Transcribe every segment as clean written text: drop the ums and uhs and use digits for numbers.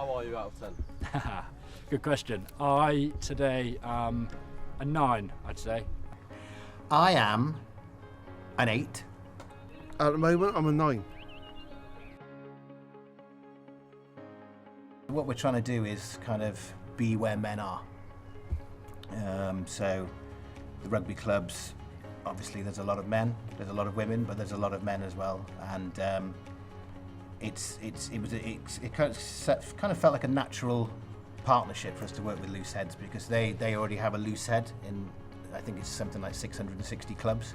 How are you out of 10? Good question. I today am a 9, I'd say. I am an 8. At the moment, I'm a 9. What we're trying to do is kind of be where men are. So the rugby clubs, obviously there's a lot of men, there's a lot of women, but there's a lot of men as well. And it kind of felt like a natural partnership for us to work with Loose Headz, because they already have a loose head in, I think it's something like 660 clubs.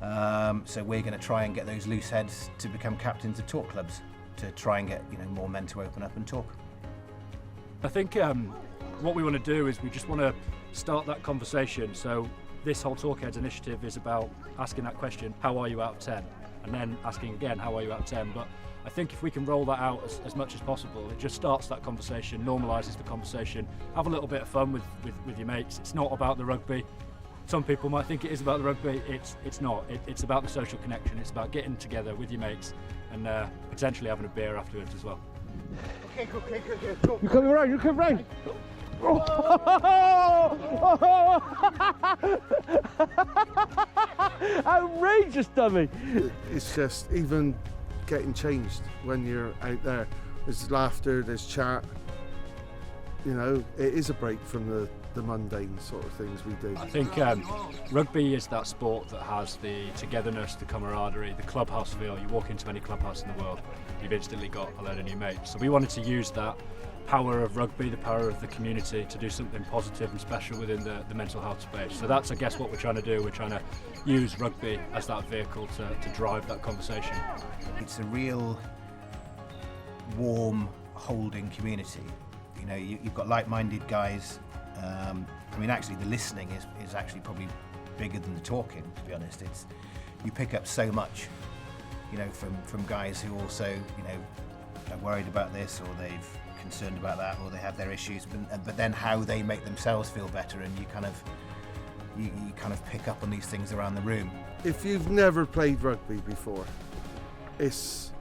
So we're going to try and get those loose heads to become captains of talk clubs, to try and get more men to open up and talk. I think what we want to do is we just want to start that conversation. So this whole Talk Headz initiative is about asking that question, how are you out of 10? And then asking again, how are you out of 10? But I think if we can roll that out as much as possible, it just starts that conversation, normalises the conversation, have a little bit of fun with your mates. It's not about the rugby. Some people might think it is about the rugby. It's not. It's about the social connection. It's about getting together with your mates and potentially having a beer afterwards as well. Okay, go. You coming round, Outrageous, dummy! It's just even getting changed when you're out there. There's laughter, there's chat. It is a break from the mundane sort of things we do. I think rugby is that sport that has the togetherness, the camaraderie, the clubhouse feel. You walk into any clubhouse in the world, you've instantly got a load of new mates. So we wanted to use that power of rugby, the power of the community, to do something positive and special within the mental health space. So that's, I guess, what we're trying to do. We're trying to use rugby as that vehicle to drive that conversation. It's a real warm, holding community. You've got like-minded guys. Actually the listening is actually probably bigger than the talking, to be honest. You pick up so much, from guys who also, are worried about this, or they've concerned about that, or they have their issues, but then how they make themselves feel better, and you kind of pick up on these things around the room. If you've never played rugby before, it's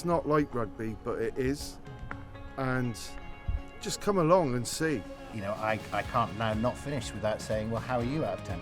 not like rugby, but it is, and just come along and see. I can't now not finish without saying, well, how are you out of 10?